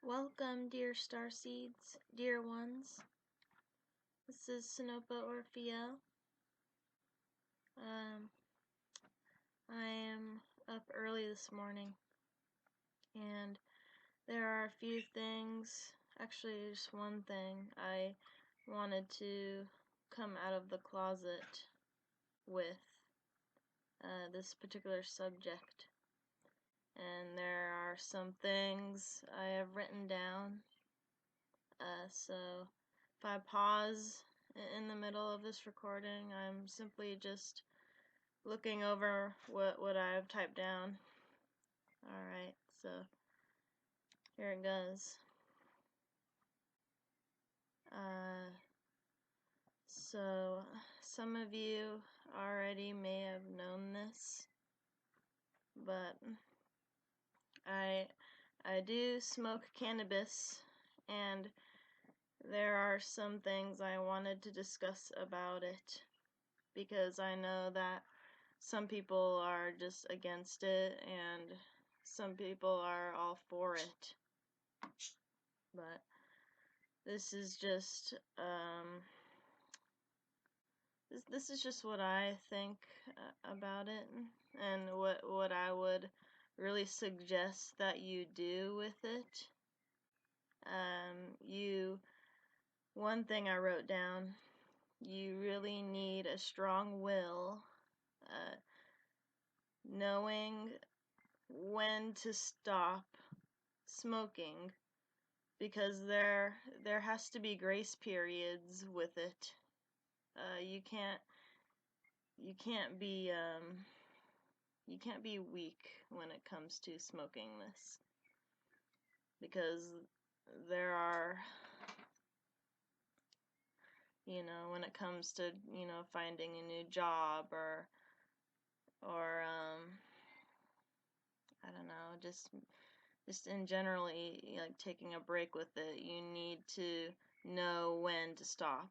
Welcome, dear star seeds, dear ones. This is Sinopa Orpheal. I am up early this morning, and there are a few things, actually just one thing, I wanted to come out of the closet with this particular subject. And there are some things I have written down, so if I pause in the middle of this recording, I'm simply just looking over what I've typed down. Alright, so here it goes. So some of you already may have known this, but I do smoke cannabis, and there are some things I wanted to discuss about it, because I know that some people are just against it and some people are all for it. But this is just this is just what I think about it, and what I would really suggest that you do with it. One thing I wrote down, you really need a strong will, knowing when to stop smoking, because there has to be grace periods with it. You can't be weak when it comes to smoking this, because there are, when it comes to, finding a new job or I don't know, just in generally, like, taking a break with it, you need to know when to stop.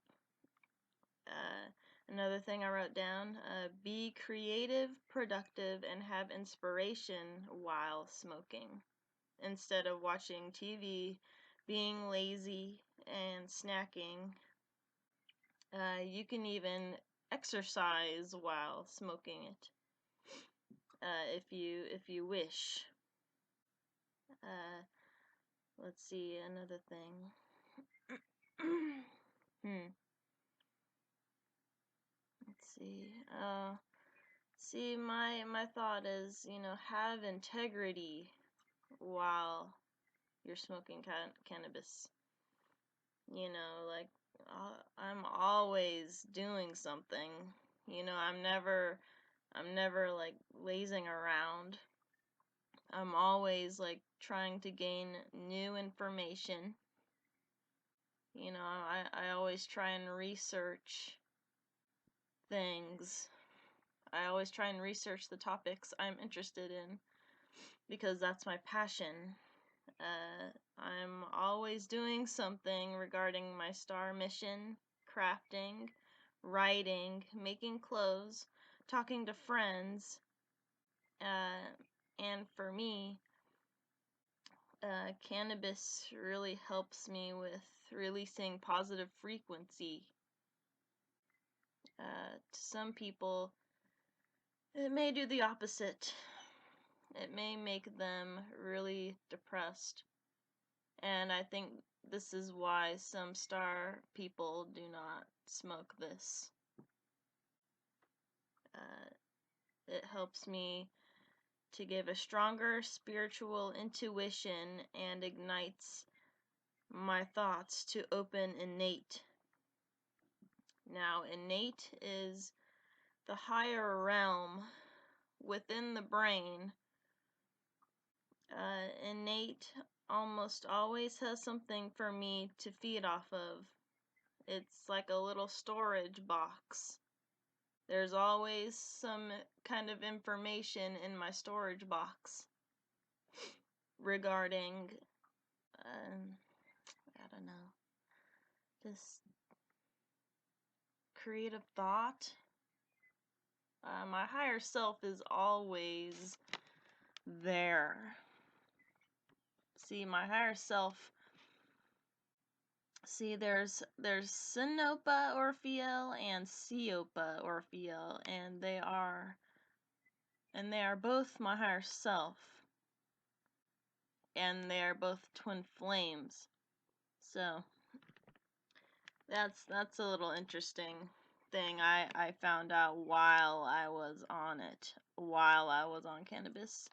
Another thing I wrote down, be creative, productive, and have inspiration while smoking. Instead of watching TV, being lazy, and snacking, you can even exercise while smoking it, if you wish. Let's see, another thing. Let's see. My thought is, have integrity while you're smoking cannabis. Like, I'm always doing something. I'm never like lazing around. I'm always like trying to gain new information. I always try and research things. I always try and research the topics I'm interested in, because that's my passion. I'm always doing something regarding my star mission, crafting, writing, making clothes, talking to friends, and for me, cannabis really helps me with releasing positive frequency. To some people, it may do the opposite. It may make them really depressed. And I think this is why some star people do not smoke this. It helps me to give a stronger spiritual intuition and ignites my thoughts to open innate. Now, innate is the higher realm within the brain. Innate almost always has something for me to feed off of. It's like a little storage box. There's always some kind of information in my storage box regarding, I don't know, this creative thought. My higher self is always there. See, my higher self. See, there's Sinopa Orpheal and Siopa Orpheal, and they are both my higher self, and they are both twin flames. So that's a little interesting thing I found out while I was on it, while I was on cannabis.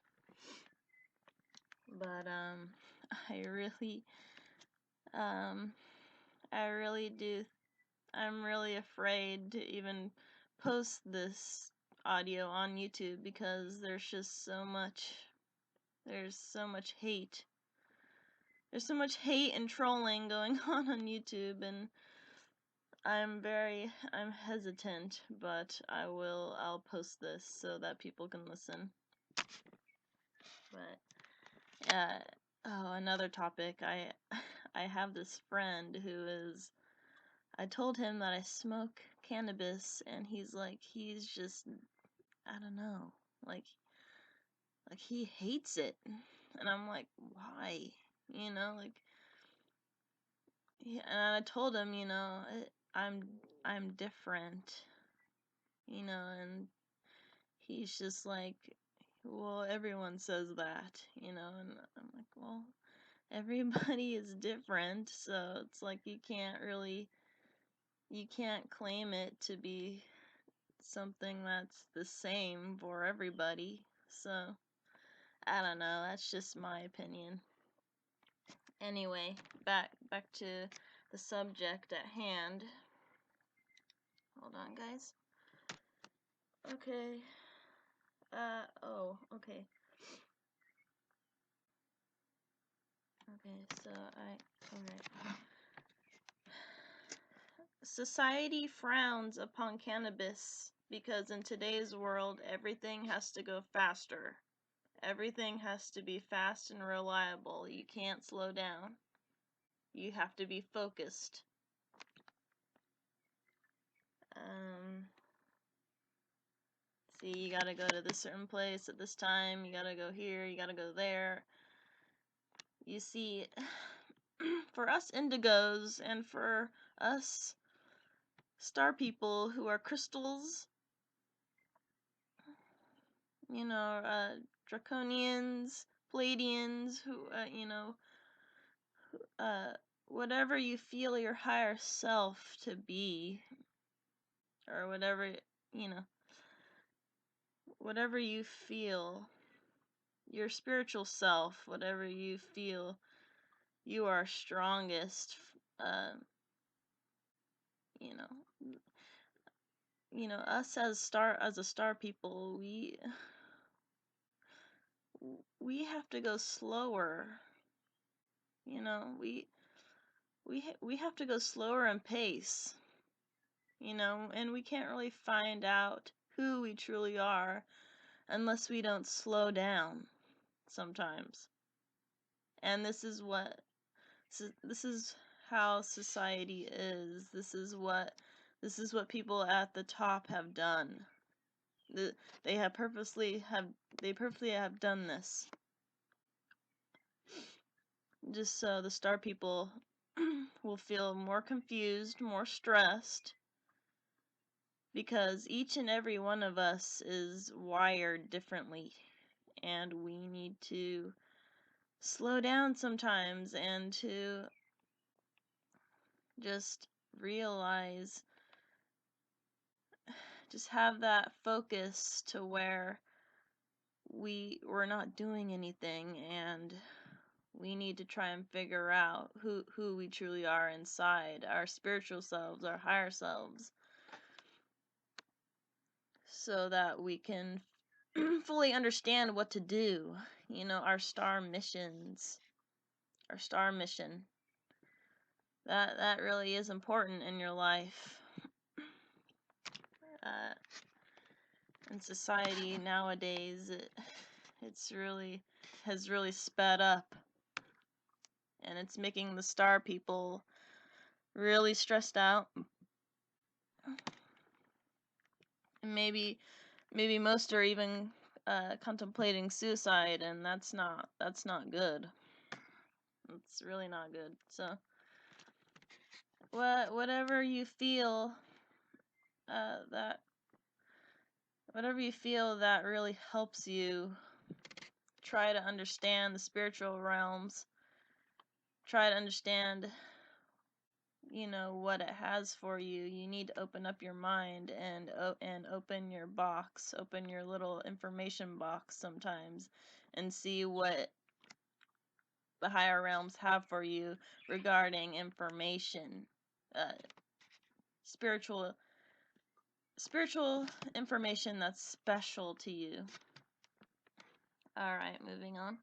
But I really do. I'm really afraid to even post this audio on YouTube because there's just so much. There's so much hate. There's so much hate and trolling going on YouTube, and I'm hesitant, but I'll post this so that people can listen. But another topic. I have this friend who is. I told him that I smoke cannabis, and he's just, I don't know, like he hates it, and I'm like, why? And I told him, I'm different, and he's just like, well, everyone says that, and I'm like, well, everybody is different, so it's like you can't claim it to be something that's the same for everybody. So I don't know, that's just my opinion. Anyway, back to the subject at hand. Hold on, guys. Okay. Okay. Okay, so alright. Society frowns upon cannabis because in today's world, everything has to go faster. Everything has to be fast and reliable. You can't slow down. You have to be focused. See, you gotta go to this certain place at this time. You gotta go here. You gotta go there. You see, for us indigos and for us star people who are crystals, draconians, Pleiadians, who, whatever you feel your higher self to be, or whatever, whatever you feel, your spiritual self, whatever you feel you are strongest, us as a star people, we have to go slower. We have to go slower in pace. And we can't really find out who we truly are unless we don't slow down sometimes. And this is how society is. This is what people at the top have done. They purposely have done this, just so the star people will feel more confused, more stressed, because each and every one of us is wired differently, and we need to slow down sometimes and to just realize, just have that focus to where we're not doing anything, and we need to try and figure out who we truly are inside, our spiritual selves, our higher selves, so that we can fully understand what to do. Our star missions, our star mission. That really is important in your life. In society nowadays, has really sped up, and it's making the star people really stressed out. And maybe most are even contemplating suicide, and that's not good. It's really not good. So whatever you feel that really helps you try to understand the spiritual realms, try to understand what it has for you. You need to open up your mind and open your box, open your little information box sometimes, and see what the higher realms have for you regarding information, spiritual information that's special to you. All right, moving on.